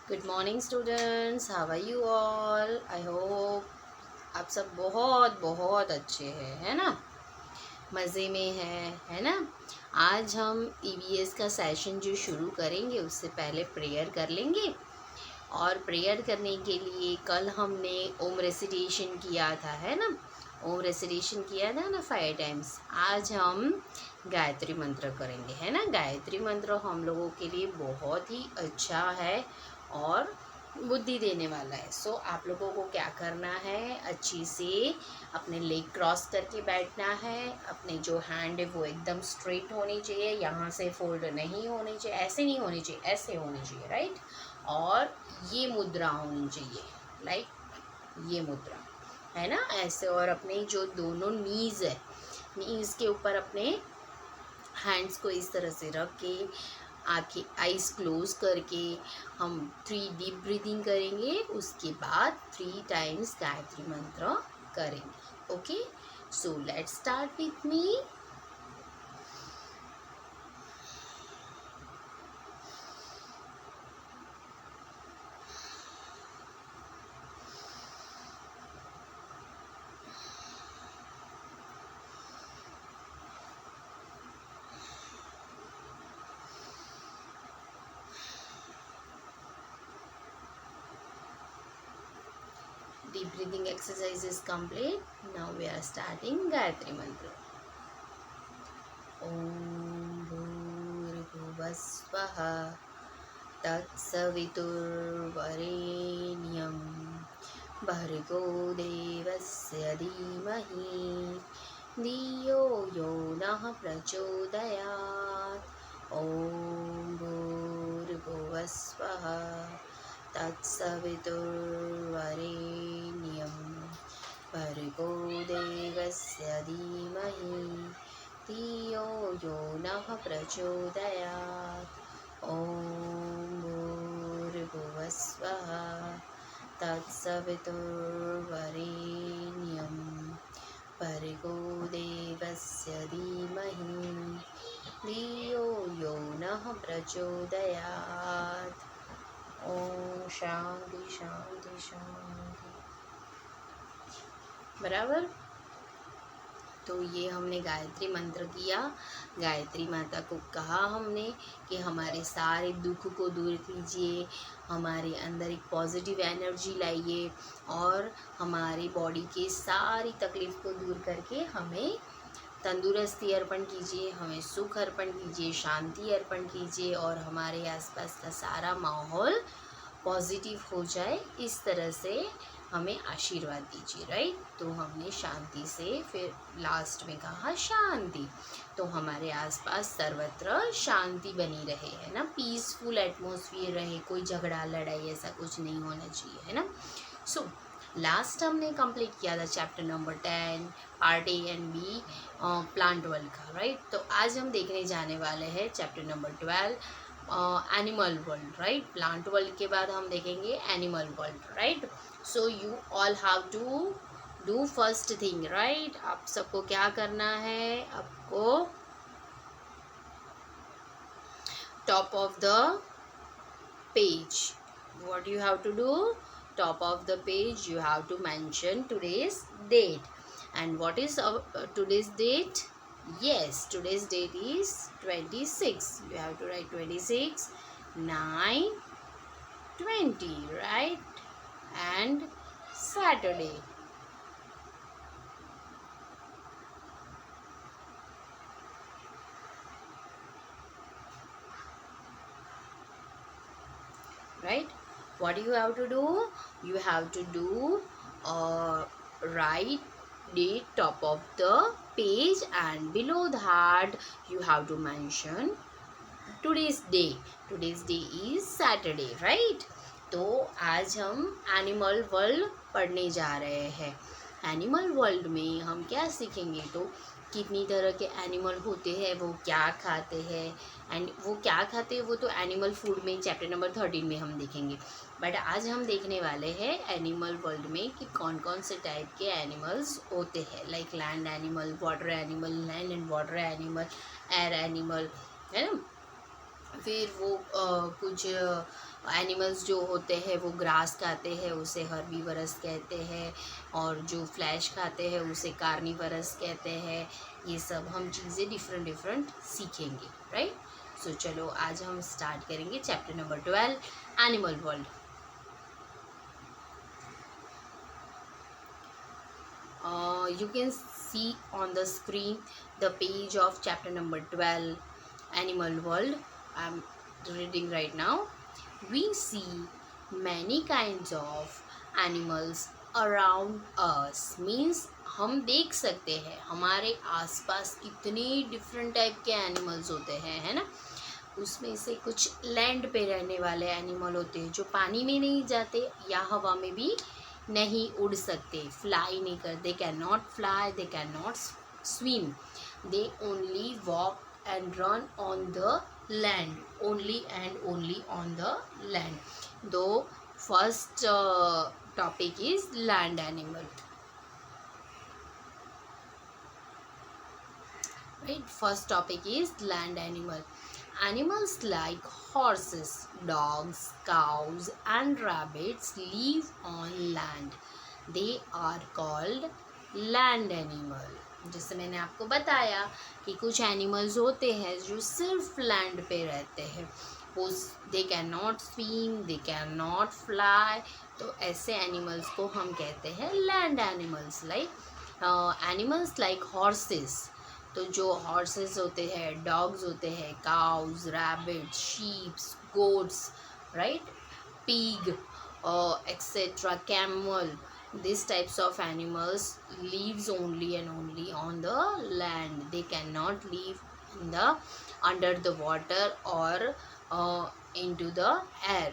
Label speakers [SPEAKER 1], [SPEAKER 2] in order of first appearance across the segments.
[SPEAKER 1] Good morning students, how are you all. I hope आप सब बहुत बहुत अच्छे हैं, है ना। मज़े में है ना। आज हम ईवीएस का सेशन जो शुरू करेंगे उससे पहले प्रेयर कर लेंगे। और प्रेयर करने के लिए कल हमने ओम रेसिटेशन किया था, है ना। ओम रेसिटेशन किया था ना 5 टाइम्स। आज हम गायत्री मंत्र करेंगे, है ना। गायत्री मंत्र हम लोगों के लिए बहुत ही अच्छा है और बुद्धि देने वाला है। सो आप लोगों को क्या करना है, अच्छी से अपने लेग क्रॉस करके बैठना है। अपने जो हैंड है वो एकदम स्ट्रेट होनी चाहिए, यहाँ से फोल्ड नहीं होनी चाहिए, ऐसे नहीं होनी चाहिए, ऐसे होनी चाहिए, राइट। और ये मुद्रा होनी चाहिए, लाइक ये मुद्रा, है ना, ऐसे। और अपने जो दोनों नीज़ है, नीज़ के ऊपर अपने हैंड्स को इस तरह से रख के, आँखें आइज़ क्लोज करके हम 3 डीप ब्रीदिंग करेंगे। उसके बाद 3 टाइम्स गायत्री मंत्र करेंगे। Okay, so let's start with me. Deep breathing exercise is complete. Now we are starting Gayatri Mantra. Om Bhurvasvaha Tatsaviturvarenyam Bhargo Devasya Dhimahi Dhiyo Yo Nah Prachodayat. Om Bhurvasvaha तत्सवितुर्वरेण्यं भर्गो देवस्य धीमहि धियो यो नः प्रचोदयात्. ॐ भूर्भुवस्वः तत्सवितुर्वरेण्यं भर्गो देवस्य धीमहि धियो यो नः प्रचोदयात्. ओम शांति शांति शांति। बराबर। तो ये हमने गायत्री मंत्र किया। गायत्री माता को कहा हमने कि हमारे सारे दुख को दूर कीजिए, हमारे अंदर एक पॉजिटिव एनर्जी लाइए और हमारी बॉडी की सारी तकलीफ़ को दूर करके हमें तंदुरुस्ती अर्पण कीजिए, हमें सुख अर्पण कीजिए, शांति अर्पण कीजिए और हमारे आसपास का सारा माहौल पॉजिटिव हो जाए, इस तरह से हमें आशीर्वाद दीजिए, राइट। तो हमने शांति से फिर लास्ट में कहा शांति। तो हमारे आसपास सर्वत्र शांति बनी रहे, है ना, पीसफुल एटमॉस्फेयर रहे, कोई झगड़ा लड़ाई ऐसा कुछ नहीं होना चाहिए, है ना। सो लास्ट हमने कंप्लीट किया था chapter number 10 part A and B plant world का, राइट। तो आज हम देखने जाने वाले हैं chapter number 12 animal world, right. Plant world के बाद हम देखेंगे animal world, right. So you all have to do first thing, right. आप सबको क्या करना है, आपको top of the page, what you have to do, top of the page you have to mention today's date. And what is today's date? Yes, today's date is 26. You have to write 26 9 20, right, and Saturday. Right, what you have to do, you have to do write the top of the page and below that you have to mention today's day. Today's day is Saturday, right. तो आज हम animal world पढ़ने जा रहे हैं। Animal world में हम क्या सीखेंगे, तो कितनी तरह के एनिमल होते हैं, वो क्या खाते हैं, एंड वो क्या खाते हैं वो तो एनिमल फूड में चैप्टर नंबर 13 में हम देखेंगे। बट आज हम देखने वाले हैं एनिमल वर्ल्ड में कि कौन कौन से टाइप के एनिमल्स होते हैं, like land animal, water animal, land and water animal, air animal, है ना। फिर वो कुछ एनिमल्स जो होते हैं वो ग्रास खाते हैं, उसे हर्बीवरस कहते हैं, और जो फ्लैश खाते हैं उसे कार्निवरस कहते हैं। ये सब हम चीज़ें डिफरेंट डिफरेंट सीखेंगे, राइट। सो चलो आज हम स्टार्ट करेंगे chapter number 12, animal world. You can see on the screen the page of chapter number 12, Animal World. I'm reading right now. We see many kinds of animals around us. Means हम देख सकते हैं हमारे आसपास कितने different type के animals होते हैं, है ना। उसमें से कुछ लैंड पे रहने वाले एनिमल होते हैं जो पानी में नहीं जाते या हवा में भी नहीं उड़ सकते, फ्लाई नहीं कर, they can not fly, they can not swim, they only walk and run on the land, only and only on the land. दो first topic is land animal, right? First topic is land animal. Animals like horses, dogs, cows and rabbits live on land. They are called land animal. जैसे मैंने आपको बताया कि कुछ animals होते हैं जो सिर्फ लैंड पे रहते हैं, वो they can not swim, they can not fly, तो ऐसे एनिमल्स को हम कहते हैं land animals. Like animals like horses, तो जो हॉर्सेस होते हैं, डॉग्स होते हैं, cows, rabbits, sheeps, goats, right, pig, etc., camel, these types of animals lives only and only on the land. They cannot live in the under the water or into the air,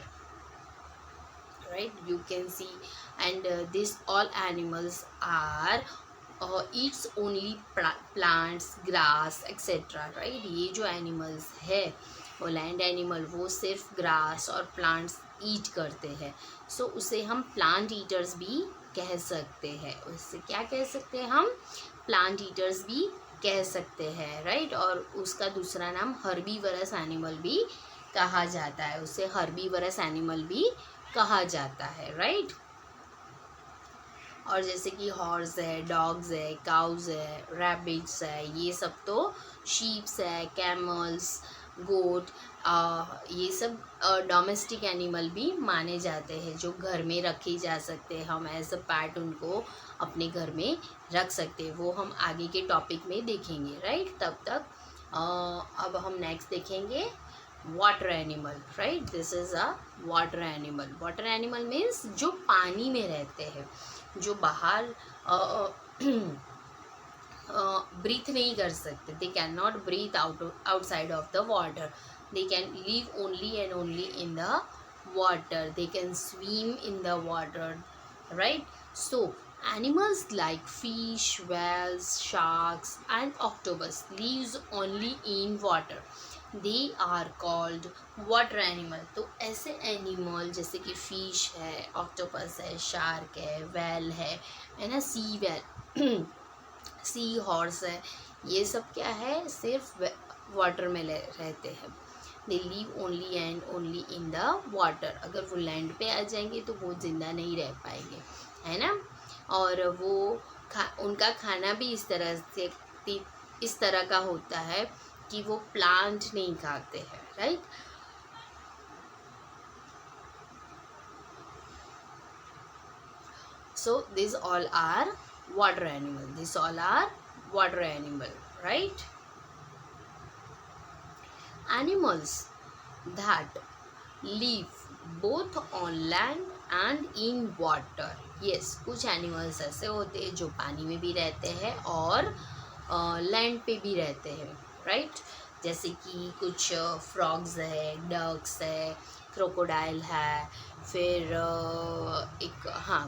[SPEAKER 1] right? You can see, and these all animals are eats only plants, grass, etc., right? ये जो animals है वो land animal, वो सिर्फ grass और plants ईट करते हैं, सो उसे हम प्लांट ईटर्स भी कह सकते हैं। उससे क्या कह सकते हैं हम? प्लांट ईटर्स भी कह सकते हैं, राइट। और उसका दूसरा नाम हर्बीवरस एनिमल भी कहा जाता है, उसे हर्बीवरस एनिमल भी कहा जाता है, राइट। और जैसे कि हॉर्स है, डॉग्स है, काउज है, रैबिट्स है, ये सब तो शीप्स है, कैमल्स, गोट, ये सब डोमेस्टिक एनिमल भी माने जाते हैं जो घर में रखे जा सकते हैं, हम एज अ पैट उनको अपने घर में रख सकते हैं। वो हम आगे के टॉपिक में देखेंगे, राइट। तब तक अब हम नेक्स्ट देखेंगे water animal, right. This is a water animal. Water animal means जो पानी में रहते हैं, जो बाहर ब्रीथ नहीं कर सकते, they can not breathe outside of the water, they can live only and only in the water, they can swim in the water, right. So animals like fish, whales, sharks and octopus lives only in water. They are called water animal. तो ऐसे animal जैसे कि fish है, octopus है, shark है, well है ना, सी well, sea horse है, ये सब क्या है, सिर्फ वाटर में रहते हैं। They live only and only in the water. अगर वो लैंड पे आ जाएंगे तो वो ज़िंदा नहीं रह पाएंगे, है ना। और वो उनका खाना भी इस तरह का होता है कि वो प्लांट नहीं खाते हैं, right. So this all are water animal, this all are water animal, right. Animals that live both on land and in water. yes, कुछ एनिमल्स ऐसे होते हैं जो पानी में भी रहते हैं और लैंड पे भी रहते हैं, राइट। जैसे कि कुछ फ्रॉग्स है, डक्स है, क्रोकोडाइल है, फिर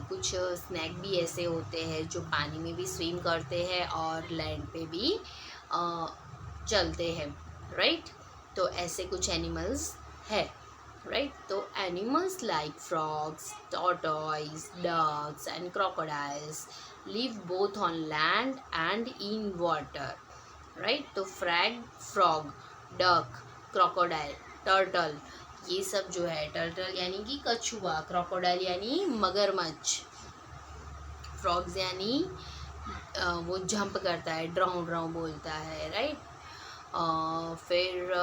[SPEAKER 1] कुछ स्नैक भी ऐसे होते हैं जो पानी में भी स्विम करते हैं और लैंड पे भी चलते हैं, राइट। तो ऐसे कुछ एनिमल्स है, right? So animals like frogs, tortoise, ducks and crocodiles live both on land and in water, right? तो frog, duck, crocodile टर्टल, ये सब जो है टर्टल यानी कि कछुआ, क्रोकोडाइल यानी मगरमच्छ, फ्रॉग्स यानी वो जंप करता है, ड्राउ ड्राउ बोलता है, राइट। फिर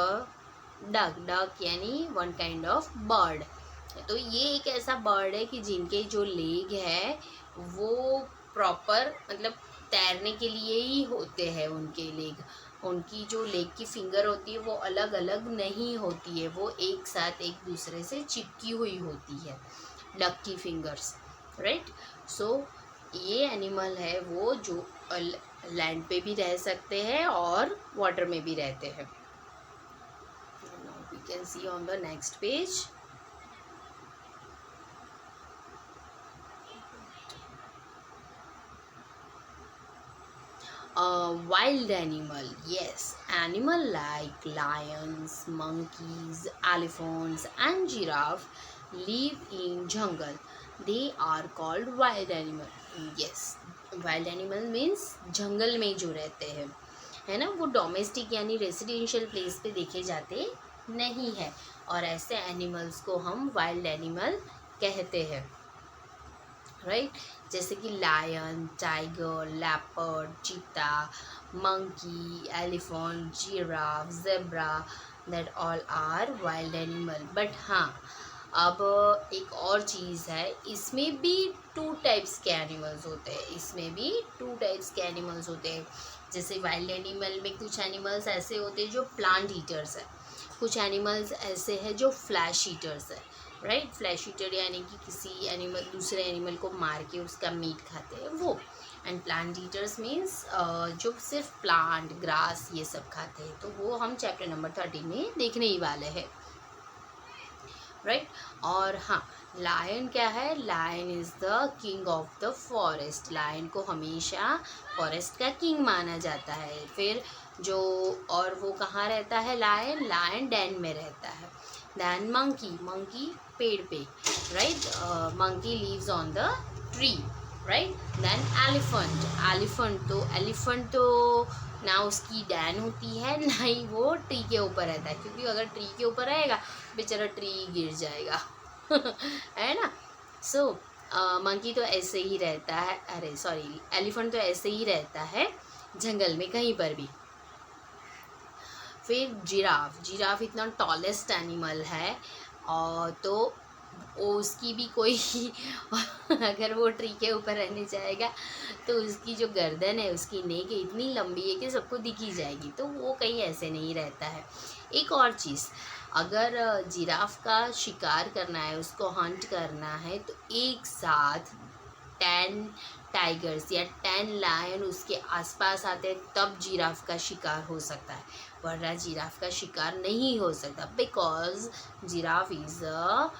[SPEAKER 1] डक, डक यानी वन काइंड ऑफ बर्ड। तो ये एक ऐसा बर्ड है कि जिनके जो लेग है वो प्रॉपर मतलब तैरने के लिए ही होते हैं, उनके लेग, उनकी जो लेग की फिंगर होती है वो अलग अलग नहीं होती है, वो एक साथ एक दूसरे से चिपकी हुई होती है, डक की फिंगर्स, राइट। सो ये एनिमल है वो जो लैंड पे भी रह सकते हैं और वाटर में भी रहते हैं। Now we can see on the next page. Wild animal, yes, animal like lions, monkeys, elephants and giraffe live in jungle. They are called wild animal. Yes, wild animal means जंगल में जो रहते हैं, है ना, वो डोमेस्टिक यानी residential place पे देखे जाते नहीं है, और ऐसे एनिमल्स को हम वाइल्ड एनिमल कहते हैं, राइट। जैसे कि lion, tiger, leopard, cheetah, monkey, elephant, giraffe, zebra, that all are wild animal. But हाँ, अब एक और चीज़ है, इसमें भी टू टाइप्स के एनिमल्स होते हैं, इसमें भी टू टाइप्स के एनिमल्स होते हैं। जैसे वाइल्ड एनिमल में कुछ एनिमल्स ऐसे होते हैं जो प्लांट ईटर्स है, कुछ एनिमल्स ऐसे हैं जो फ्लैश ईटर्स है, राइट। फ्लैश ईटर यानी कि किसी एनिमल, दूसरे एनिमल को मार के उसका मीट खाते हैं वो। एंड प्लांट ईटर्स मीन्स जो सिर्फ प्लांट, ग्रास ये सब खाते हैं, तो वो हम चैप्टर नंबर 13 में देखने ही वाले हैं, राइट। और हाँ, लायन क्या है, lion is the king of the forest, lion को हमेशा फॉरेस्ट का किंग माना जाता है। फिर जो, और वो कहाँ रहता है लायन, लायन डेन में रहता है। दैन मंकी, मंकी पेड़ पे, right, monkey lives on the tree, right. Then elephant, elephant तो ना उसकी डैन होती है ना ही वो ट्री के ऊपर रहता है, क्योंकि अगर ट्री के ऊपर रहेगा बेचारा ट्री गिर जाएगा है ना। सो मंकी तो ऐसे ही रहता है, अरे सॉरी, एलिफेंट तो ऐसे ही रहता है जंगल में कहीं पर भी। फिर जिराफ, जिराफ इतना टॉलेस्ट एनिमल है, और तो उसकी भी कोई अगर वो ट्री के ऊपर रहने जाएगा तो उसकी जो गर्दन है, उसकी नेक इतनी लंबी है कि सबको दिखी जाएगी, तो वो कहीं ऐसे नहीं रहता है। एक और चीज़, अगर जिराफ का शिकार करना है, उसको हंट करना है, तो एक साथ 10 टाइगर्स या 10 लायन उसके आसपास आते हैं तब जिराफ का शिकार हो सकता है, वरना जिराफ का शिकार नहीं हो सकता, because giraffe is a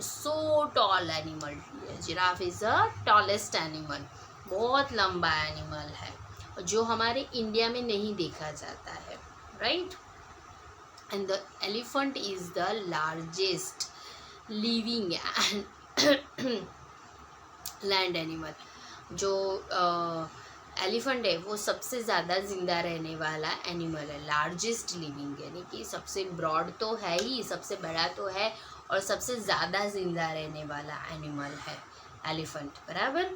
[SPEAKER 1] so tall animal, giraffe is a tallest animal, बहुत लंबा एनिमल है जो हमारे इंडिया में नहीं देखा जाता है, right. And the elephant is the largest living land animal. जो एलिफेंट है वो सबसे ज़्यादा ज़िंदा रहने वाला एनिमल है, लार्जेस्ट लिविंग यानी कि सबसे ब्रॉड तो है ही, सबसे बड़ा तो है, और सबसे ज़्यादा ज़िंदा रहने वाला एनिमल है एलिफेंट, बराबर।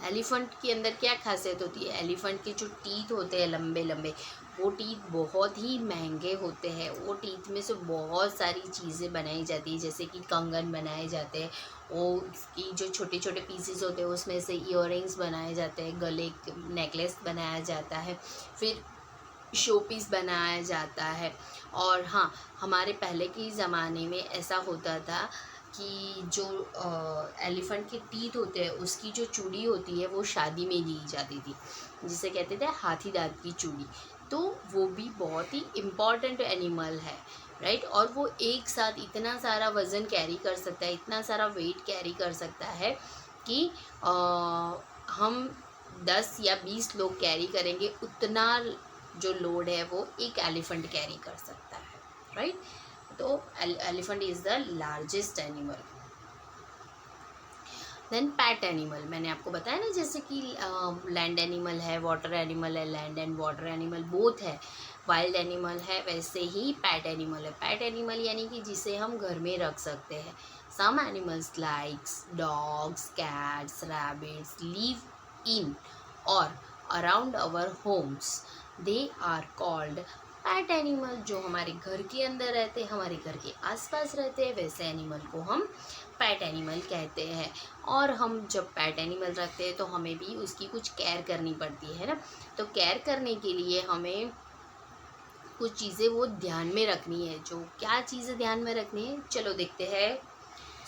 [SPEAKER 1] एलिफेंट के अंदर क्या खासियत होती है, एलिफेंट के जो टीथ होते हैं लंबे लंबे, वो टीथ बहुत ही महंगे होते हैं, वो टीथ में से बहुत सारी चीज़ें बनाई जाती है, जैसे कि कंगन बनाए जाते हैं, वो उसकी जो छोटे छोटे पीसेस होते हैं उसमें से ईयररिंग्स बनाए जाते हैं, गले नेकलेस बनाया जाता है, फिर शो पीस बनाया जाता है। और हाँ, हमारे पहले के ज़माने में ऐसा होता था कि जो एलिफेंट के टीथ होते हैं उसकी जो चूड़ी होती है वो शादी में दी जाती थी, जिसे कहते थे हाथी दांत की चूड़ी, तो वो भी बहुत ही इम्पॉर्टेंट एनिमल है, राइट। और वो एक साथ इतना सारा वज़न कैरी कर सकता है, इतना सारा वेट कैरी कर सकता है कि हम 10 या 20 लोग कैरी करेंगे, उतना जो लोड है वो एक एलिफेंट कैरी कर सकता है, राइट। तो elephant is the largest animal. Then pet animal, मैंने आपको बताया ना जैसे कि लैंड एनिमल है, वाटर एनिमल है, land and water animal both है, वाइल्ड एनिमल है, वैसे ही पैट एनिमल है। पैट एनिमल यानी कि जिसे हम घर में रख सकते हैं। Some animals likes dogs, cats, rabbits live in और around our homes, they are called pet animal. जो हमारे घर के अंदर रहते हैं, हमारे घर के आसपास रहते हैं, वैसे एनिमल को हम पैट एनिमल कहते हैं। और हम जब पैट एनिमल रखते हैं तो हमें भी उसकी कुछ केयर करनी पड़ती है ना। तो केयर करने के लिए हमें कुछ चीज़ें वो ध्यान में रखनी है। जो क्या चीज़ें ध्यान में रखनी है, चलो देखते हैं।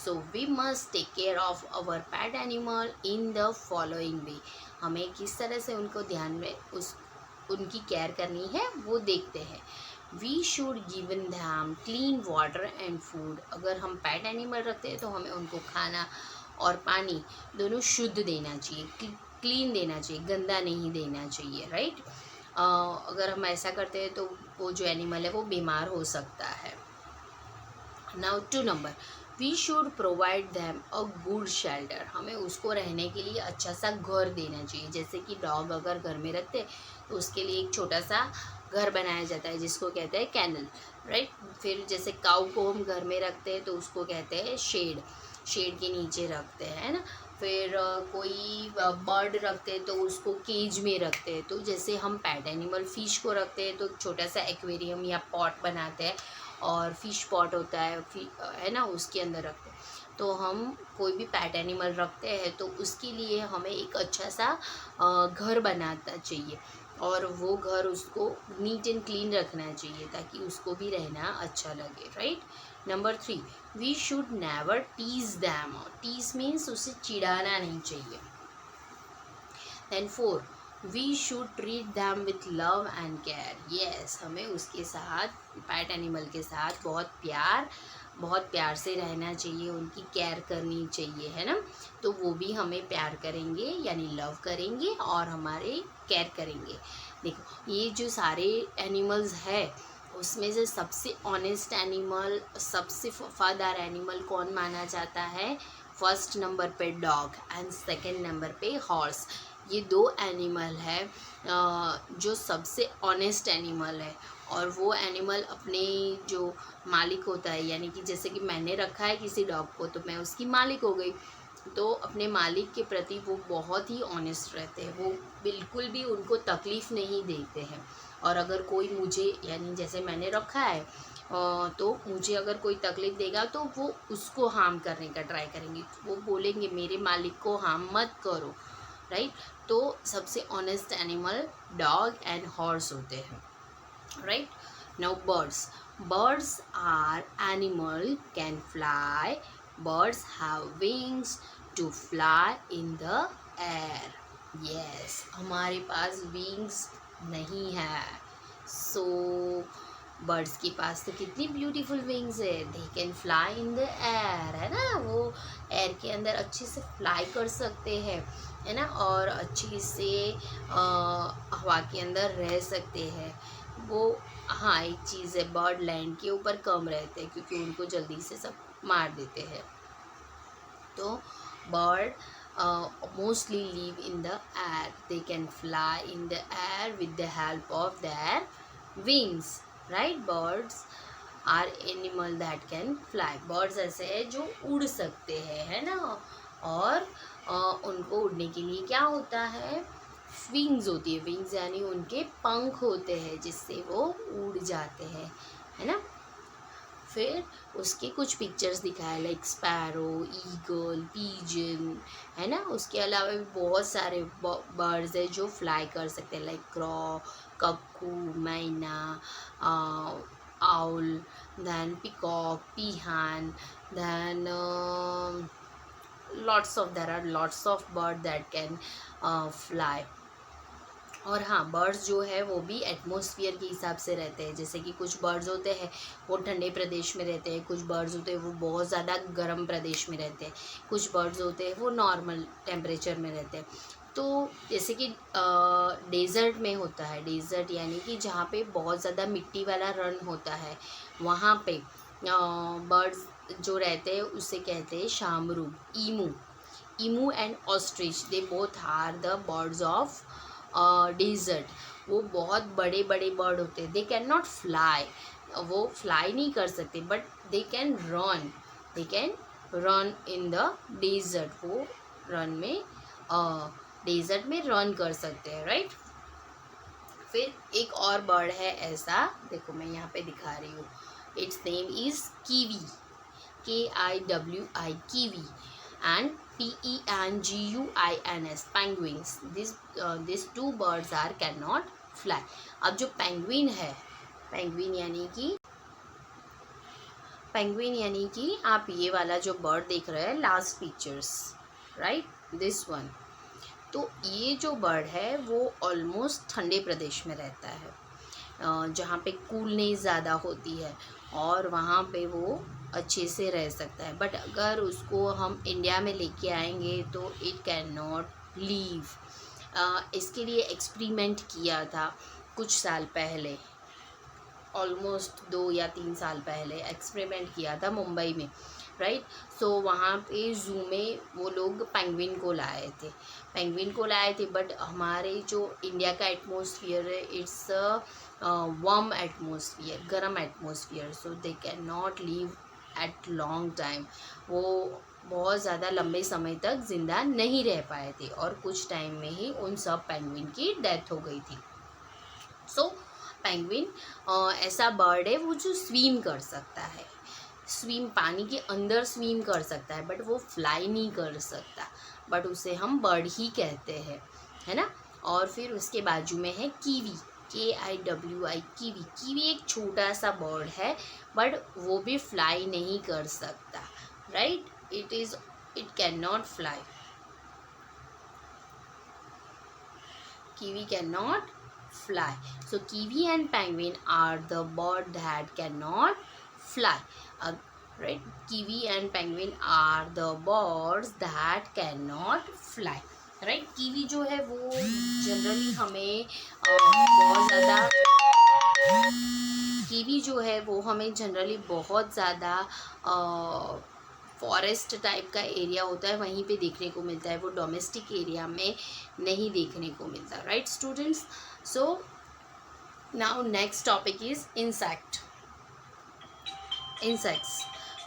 [SPEAKER 1] So we must take care of our pet animal in the following way. हमें किस तरह से उनको ध्यान में उनकी केयर करनी है वो देखते हैं। We should given them clean water and food. अगर हम पैट एनिमल रखते हैं तो हमें उनको खाना और पानी दोनों शुद्ध देना चाहिए, क्लीन देना चाहिए, गंदा नहीं देना चाहिए, राइट। अगर हम ऐसा करते हैं तो वो जो एनिमल है वो बीमार हो सकता है। Now 2 number, we should provide them a good shelter. हमें उसको रहने के लिए अच्छा सा घर देना चाहिए। जैसे कि डॉग अगर घर में रखते हैं तो उसके लिए एक छोटा सा घर बनाया जाता है जिसको कहते हैं कैनल, राइट। फिर जैसे काऊ को हम घर में रखते हैं तो उसको कहते हैं शेड, शेड के नीचे रखते हैं, है ना। फिर कोई बर्ड रखते हैं तो उसको केज में रखते हैं। तो जैसे हम पैट एनिमल फ़िश को रखते हैं तो छोटा सा एक्वेरियम या पॉट बनाते हैं, और फिश पॉट होता है ना, उसके अंदर रखते हैं। तो हम कोई भी पैट एनिमल रखते हैं तो उसके लिए हमें एक अच्छा सा घर बनाना चाहिए, और वो घर उसको नीट एंड क्लीन रखना चाहिए ताकि उसको भी रहना अच्छा लगे, right. Number 3, we should never tease them. Tease means उसे चिढ़ाना नहीं चाहिए। Then 4, we should treat them with love and care. Yes, हमें उसके साथ, पैट एनिमल के साथ बहुत प्यार से रहना चाहिए, उनकी केयर करनी चाहिए, है ना। तो वो भी हमें प्यार करेंगे यानी लव करेंगे और हमारे केयर करेंगे। देखो ये जो सारे एनिमल्स है उसमें से सबसे ऑनेस्ट एनिमल, सबसे वफादार एनिमल कौन माना जाता है? फर्स्ट नंबर पे डॉग एंड सेकंड नंबर पे हॉर्स। ये 2 एनिमल है जो सबसे ऑनेस्ट एनिमल है। और वो एनिमल अपने जो मालिक होता है, यानी कि जैसे कि मैंने रखा है किसी डॉग को तो मैं उसकी मालिक हो गई, तो अपने मालिक के प्रति वो बहुत ही ऑनेस्ट रहते हैं। वो बिल्कुल भी उनको तकलीफ़ नहीं देते हैं। और अगर कोई मुझे, यानी जैसे मैंने रखा है तो मुझे अगर कोई तकलीफ़ देगा तो वो उसको हार्म करने का ट्राई करेंगे। वो बोलेंगे मेरे मालिक को हार्म मत करो, राइट। तो सबसे honest animal dog and horse होते हैं, right. Now birds, birds are animal can fly. Birds have wings to fly in the air. Yes, हमारे पास wings नहीं है, so बर्ड्स के पास तो कितनी ब्यूटीफुल विंग्स है। दे can fly in the air, है ना। वो एयर के अंदर अच्छे से फ्लाई कर सकते हैं, है ना, और अच्छे से हवा के अंदर रह सकते हैं वो। हाँ, एक चीज़ है, बर्ड लैंड के ऊपर कम रहते हैं क्योंकि उनको जल्दी से सब मार देते हैं। तो bird mostly live in the air, they can fly in the air with the help of their wings, right. Birds are animal that can fly. Birds ऐसे हैं जो उड़ सकते हैं, है ना। और उनको उड़ने के लिए क्या होता है? विंग्स होती है। विंग्स यानी उनके पंख होते हैं जिससे वो उड़ जाते हैं, है ना। फिर उसके कुछ पिक्चर्स दिखाए लाइक स्पैरो, ईगल, पीजन, है ना। उसके अलावा भी बहुत सारे बर्ड्स हैं जो फ्लाई कर सकते हैं लाइक क्रॉ, कक्कू, मैना, owl, then peacock, peahen, then there are lots of birds that can fly. और हाँ, बर्ड्स जो है वो भी एटमॉस्फेयर के हिसाब से रहते हैं। जैसे कि कुछ बर्ड्स होते हैं वो ठंडे प्रदेश में रहते हैं, कुछ बर्ड्स होते हैं वो बहुत ज़्यादा गर्म प्रदेश में रहते हैं, कुछ बर्ड्स होते हैं वो नॉर्मल टेम्परेचर में रहते हैं। तो जैसे कि डेज़र्ट में होता है, डेज़र्ट यानी कि जहाँ पे बहुत ज़्यादा मिट्टी वाला रन होता है, वहाँ पे बर्ड्स जो रहते हैं उसे कहते हैं शामरू, ईमू। emu and ostrich, they both are the birds of desert. वो बहुत बड़े बड़े बर्ड होते हैं. दे कैन नॉट फ्लाई, वो फ्लाई नहीं कर सकते, but they can run. They can run in the desert. वो रन में डेजर्ट में रन कर सकते हैं, राइट. फिर एक और बर्ड है ऐसा, देखो मैं यहाँ पे दिखा रही हूँ. It's name is kiwi, KIWI, kiwi. And PENGUINS, penguins. These two birds are cannot fly. अब जो पेंगुइन है, पेंगुइन यानी कि आप ये वाला जो बर्ड देख रहे हैं last pictures, right, this one. तो ये जो बर्ड है वो ऑलमोस्ट ठंडे प्रदेश में रहता है, जहाँ पे कूलनेस ज़्यादा होती है, और वहाँ पे वो अच्छे से रह सकता है. बट अगर उसको हम इंडिया में लेके आएंगे तो इट कैन नॉट लीव. इसके लिए एक्सपेरिमेंट किया था कुछ साल पहले, ऑलमोस्ट 2 या 3 साल पहले एक्सपेरिमेंट किया था मुंबई में, राइट. सो वहाँ पे ज़ू में वो लोग पेंगुइन को लाए थे, बट हमारे जो इंडिया का एटमॉस्फेयर है, इट्स वार्म एटमॉस्फेयर, गर्म atmosphere. So they can not leave at long time. वो बहुत ज़्यादा लंबे समय तक ज़िंदा नहीं रह पाए थे, और कुछ टाइम में ही उन सब पेंगुइन की डेथ हो गई थी. सो पेंगुइन ऐसा बर्ड है वो जो स्विम कर सकता है, पानी के अंदर स्विम कर सकता है, बट वो फ्लाई नहीं कर सकता, बट उसे हम बर्ड ही कहते हैं, है ना. और फिर उसके बाजू में है कीवी, KIWI, कीवी एक छोटा सा बर्ड है, बट वो भी फ्लाई नहीं कर सकता, right. It can not fly. Kiwi can not fly. So kiwi and penguin are the bird that cannot fly. Right? Kiwi and penguin are the birds that cannot fly. Right? Kiwi जो है वो generally हमें बहुत ज़्यादा forest type का area होता है, वहीं पे देखने को मिलता है. वो डोमेस्टिक एरिया में नहीं देखने को मिलता, right students. So now next topic is insects,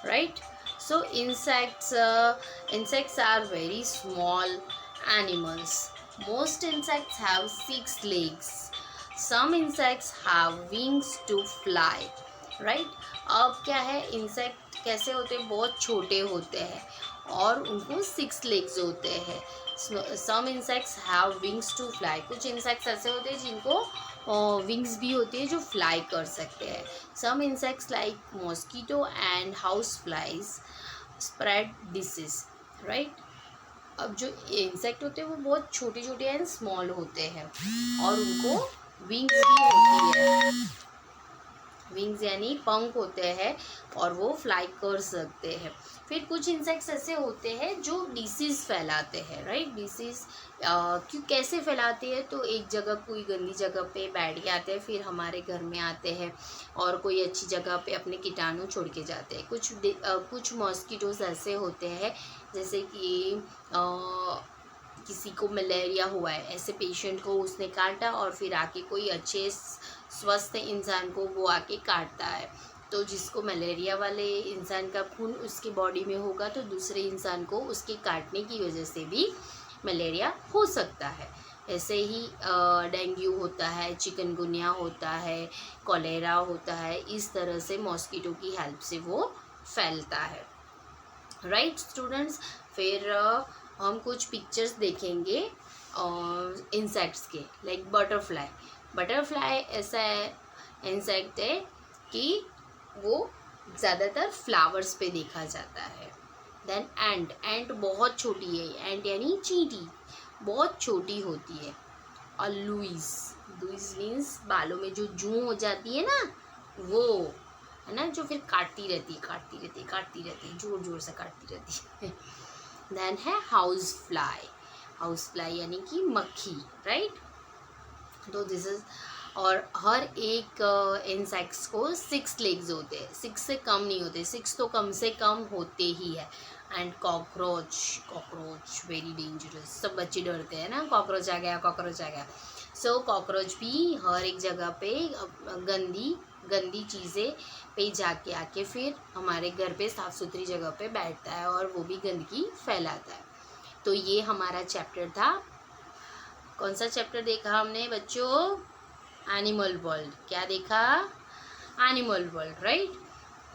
[SPEAKER 1] right. So insects are very small animals. Most insects have 6 legs. Some insects have wings to fly, right. अब क्या है, इंसेक्ट कैसे होते हैं, बहुत छोटे होते हैं और उनको 6 legs होते हैं. Some insects have wings to fly. कुछ इंसेक्ट्स ऐसे होते हैं जिनको विंग्स भी होती है जो फ्लाई कर सकते हैं. Some insects like mosquito and house flies spread disease, right. अब जो इंसेक्ट होते हैं वो बहुत छोटे एंड स्मॉल होते हैं, और उनको विंग्स भी होती है. विंग्स यानी पंख होते हैं, और वो फ्लाई कर सकते हैं. फिर कुछ इंसेक्ट्स ऐसे होते हैं जो डिसीज़ फैलाते हैं, राइट. डिसीज़ कैसे फैलाते हैं, तो एक जगह कोई गंदी जगह पे बैठ के आते हैं, फिर हमारे घर में आते हैं और कोई अच्छी जगह पे अपने कीटाणु छोड़ के जाते हैं. कुछ मॉस्किटोज ऐसे होते हैं, जैसे कि किसी को मलेरिया हुआ है, ऐसे पेशेंट को उसने काटा और फिर आके कोई अच्छे स्वस्थ इंसान को वो आके काटता है, तो जिसको मलेरिया वाले इंसान का खून उसकी बॉडी में होगा तो दूसरे इंसान को उसके काटने की वजह से भी मलेरिया हो सकता है. ऐसे ही डेंगू होता है, चिकनगुनिया होता है, कॉलेरा होता है. इस तरह से मॉस्किटो की हेल्प से वो फैलता है, राइट स्टूडेंट्स. फिर हम कुछ पिक्चर्स देखेंगे इंसेक्ट्स के, लाइक बटरफ्लाई ऐसा इंसेक्ट है कि वो ज़्यादातर फ्लावर्स पे देखा जाता है. देन एंट बहुत छोटी है. एंट यानी चींटी, बहुत छोटी होती है. और लुइस मीन्स बालों में जो जूं हो जाती है ना, वो है ना, जो फिर काटती रहती है, जोर से काटती रहती है. देन है हाउस फ्लाई यानी कि मक्खी, राइट. तो दिस इज, और हर एक इंसेक्ट्स को 6 लेग्स होते हैं. 6 से कम नहीं होते, 6 तो कम से कम होते ही है, and cockroach, cockroach very dangerous, सब बच्चे डरते हैं ना, कॉकरोच आ गया, कॉकरोच आ गया। सो कॉकरोच भी हर एक जगह पे गंदी गंदी चीज़ें पे जाके आके फिर हमारे घर पे साफ़ सुथरी जगह पे बैठता है और वो भी गंदगी फैलाता है। तो ये हमारा चैप्टर था। कौन सा चैप्टर देखा हमने बच्चों? Animal world. क्या देखा? Animal world, right.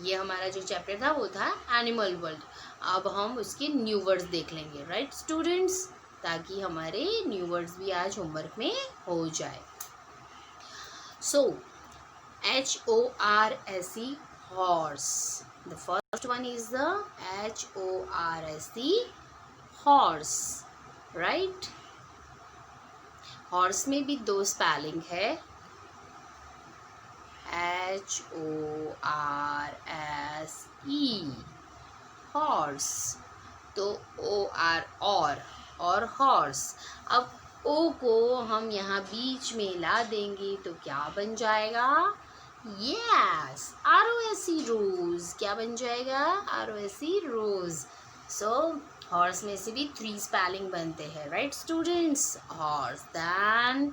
[SPEAKER 1] ये हमारा जो चैप्टर था वो था एनिमल वर्ल्ड। अब हम उसके न्यू वर्ड्स देख लेंगे, राइट स्टूडेंट्स, ताकि हमारे न्यू वर्ड्स भी आज होमवर्क में हो जाए। सो HORSE, horse. The first one is the HORSE, horse, right. Horse में भी दो स्पेलिंग है, HORSE, हॉर्स। तो OR और हॉर्स। अब ओ को हम यहाँ बीच में ला देंगे तो क्या बन जाएगा? यस, ROSE, रोज। क्या बन जाएगा? ROSE, रोज। सो हॉर्स में से भी 3 स्पेलिंग बनते हैं, right students. Horse, then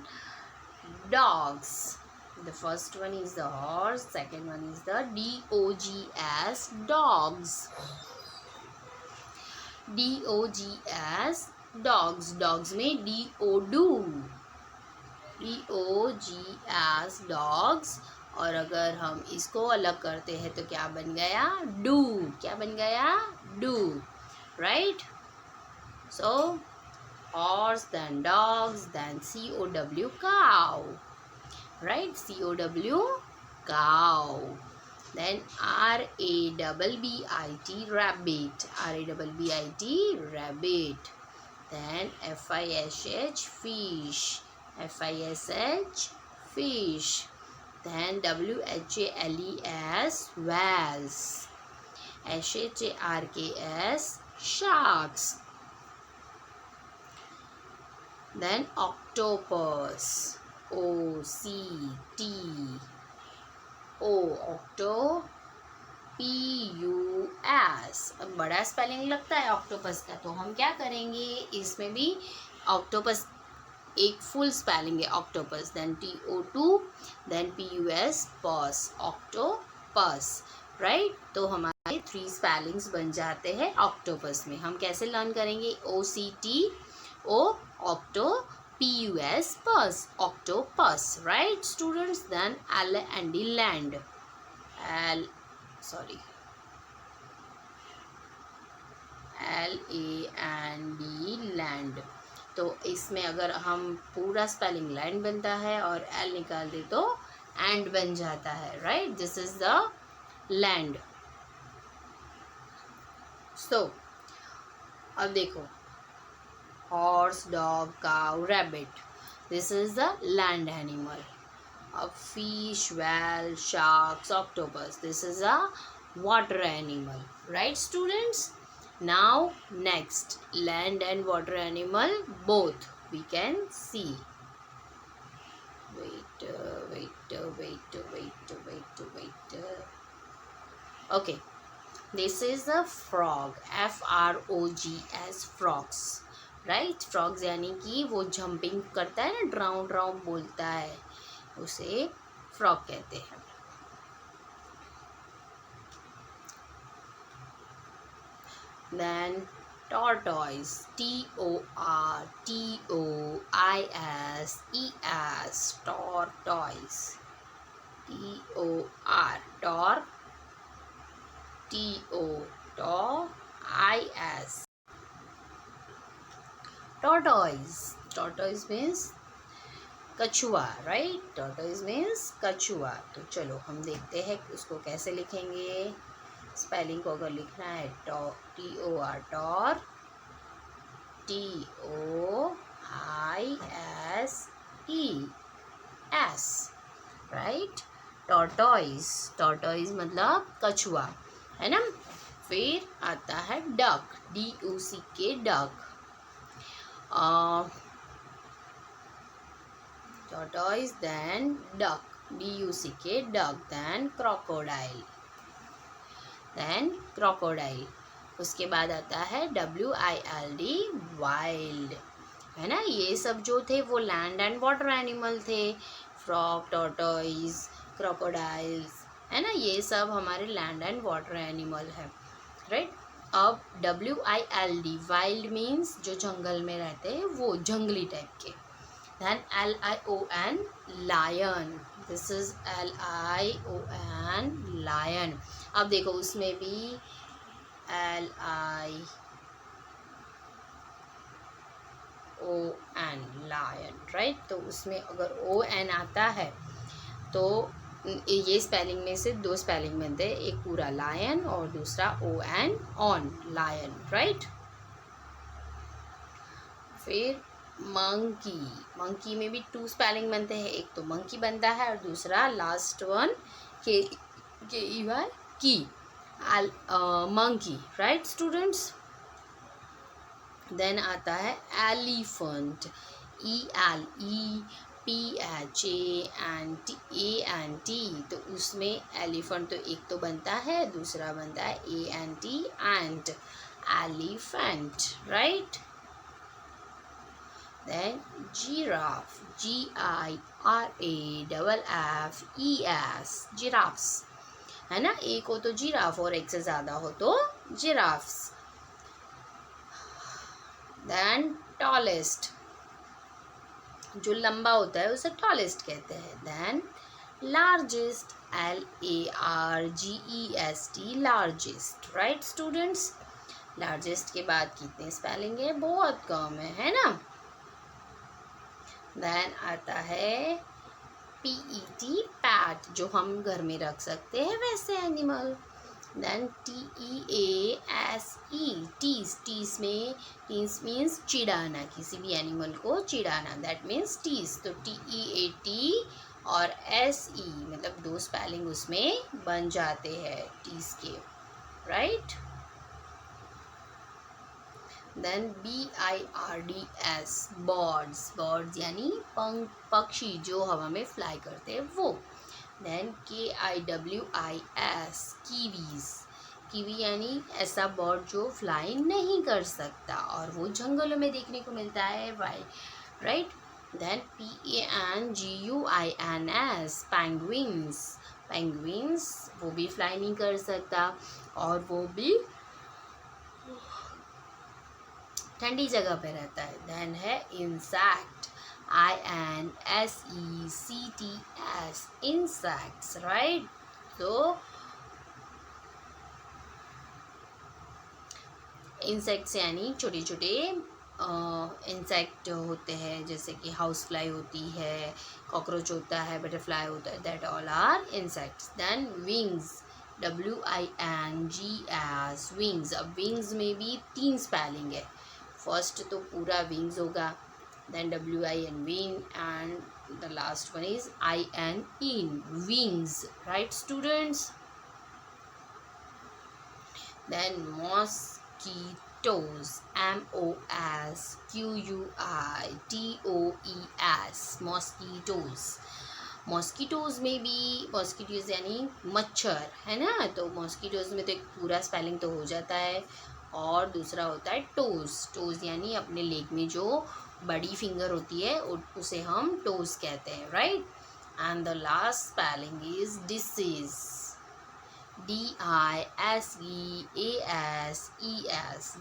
[SPEAKER 1] dogs. The first one is the horse, second one is the DOGS, dogs. DOGS, dogs. Dogs में DOGS, dogs। और अगर हम इसको अलग करते हैं तो क्या बन गया? डू। क्या बन गया? Do, right. So horse, then dogs, then COW, cow, right? COW, cow. Then RABBIT, rabbit. RABBIT, rabbit. Then FISH, fish. FISH, fish. Then WHALES, whales. SHARKS, sharks. Then octopus, OCTO, octo, PUS। अब बड़ा spelling लगता है octopus का, तो हम क्या करेंगे, इसमें भी ऑक्टोपस एक फुल स्पेलिंग है octopus, then TO2, then PUS, pus, octopus, right. तो हमारे 3 स्पेलिंग्स बन जाते हैं ऑक्टोपस में। हम कैसे लर्न करेंगे? OCTO, octo, PUS, pus, octopus, right students? Then LAND, land. LAND, land। तो इसमें अगर हम पूरा स्पेलिंग लैंड बनता है और L निकाल दे तो एंड बन जाता है, right. This is the land. So अब देखो, horse, dog, cow, rabbit. This is the land animal. A fish, whale, sharks, octopus. This is a water animal. Right, students? Now, next, land and water animal, both we can see. Wait. Okay. This is a frog. FROGS, frogs. Right. Frogs यानी कि वो jumping करता है ना, ड्राउं ड्राउं बोलता है, उसे frog कहते हैं। Then tortoise, TORTOISES, tortoise, TORTOIS, tortoise means कछुआ, राइट। tortoise means कछुआ। तो चलो हम देखते हैं उसको कैसे लिखेंगे। स्पेलिंग को अगर लिखना है TOR, TOISES, राइट। tortoise मतलब कछुआ, है ना। फिर आता है duck, DUCK, duck. tortoise, then duck, DUCK, duck, then crocodile, उसके बाद आता है WILD, वाइल्ड, है ना। ये सब जो थे वो लैंड एंड वाटर एनिमल थे, फ्रॉग, टॉर्टोइज, क्रोकोडाइल्स, है ना, ये सब हमारे लैंड एंड वाटर एनिमल है, राइट। अब WILD, वाइल्ड मीन्स जो जंगल में रहते हैं, वो जंगली टाइप के। Then LION, lion, this is LION, lion। अब देखो उसमें भी LION, lion, राइट। तो उसमें अगर ON आता है तो ये स्पेलिंग में से दो स्पेलिंग बनते हैं, एक पूरा लायन और दूसरा ON, ऑन, लायन, राइट। फिर मंकी, मंकी में भी 2 स्पेलिंग बनते हैं, एक तो मंकी बनता है और दूसरा लास्ट वन KEY, की, मंकी, राइट स्टूडेंट्स। देन आता है एलिफेंट, ELEPHANT, तो उसमें एलिफेंट तो एक तो बनता है, दूसरा बनता है ANT, ant, elephant, right. Then giraffe, GIRAFFES, giraffes, है ना। एक हो तो जिराफ और एक से ज़्यादा हो तो जिराफ्स। Then tallest, जो लंबा होता है उसे tallest कहते हैं। Then largest, LARGEST, largest, right students। Largest के बाद कितने स्पेलिंग है, बहुत कम है ना। देन आता है PET, पैट, जो हम घर में रख सकते हैं वैसे एनिमल। देन TEASE, टीस, टीस में, टीस मीन्स चिढ़ाना, किसी भी एनिमल को चिढ़ाना, दैट मीन्स टीस। तो TEAT और SE मतलब 2 स्पेलिंग उसमें बन जाते हैं टीस के, right. Then BIRDS, birds, birds यानी पक्षी जो हवा में फ्लाई करते हैं वो। देन KIWIS, कीवीज, कीवी यानी ऐसा बर्ड जो फ्लाई नहीं कर सकता और वो जंगलों में देखने को मिलता है, right. Then PANGUINS, penguins, penguins वो भी फ्लाई नहीं कर सकता और वो भी ठंडी जगह पे रहता है। देन है इंसेक्ट, INSECTS, इंसेक्ट्स, राइट। तो इंसेक्ट्स यानी छोटे छोटे इंसेक्ट होते हैं, जैसे कि हाउस फ्लाई होती है, कॉकरोच होता है, बटरफ्लाई होता है, that all are insects. Then wings, WINGS, wings. अब विंग्स में भी 3 स्पेलिंग है, फर्स्ट तो पूरा विंग्स होगा, then WIN, wing, and the last one is IN, in, wings, right students. Then mosquitoes, MOSQUITOES, mosquitoes. Mosquitoes में भी, मॉस्कीटोज यानी मच्छर, है ना। तो मॉस्कीटोज में तो एक पूरा स्पेलिंग तो हो जाता है और दूसरा होता है टोज, टोज यानी अपने लेग में जो बड़ी फिंगर होती है उसे हम टोज कहते हैं, right. And the last spelling is disease, DISEASES,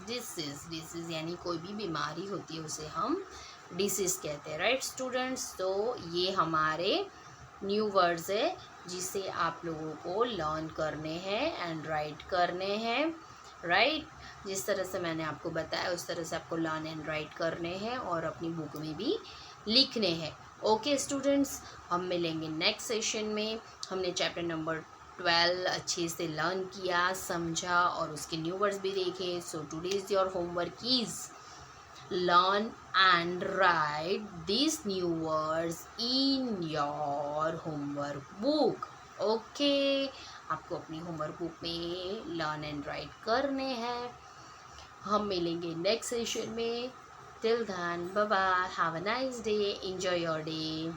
[SPEAKER 1] disease, disease यानी कोई भी बीमारी होती है उसे हम डिसीज कहते हैं, राइट स्टूडेंट्स। तो ये हमारे न्यू वर्ड्स है जिसे आप लोगों को लर्न करने हैं एंड राइट करने हैं, राइट। जिस तरह से मैंने आपको बताया उस तरह से आपको लर्न एंड राइट करने हैं और अपनी बुक में भी लिखने हैं। ओके स्टूडेंट्स, हम मिलेंगे नेक्स्ट सेशन में। हमने चैप्टर नंबर 12 अच्छे से लर्न किया, समझा और उसके न्यू वर्ड्स भी देखे। So today's your homework is learn and write these new words in your homework book। Okay, आपको अपनी होमवर्क बुक में लर्न एंड राइट करने हैं। हम मिलेंगे नेक्स्ट सेशन में। Till then, bye bye, have a nice day, enjoy your day.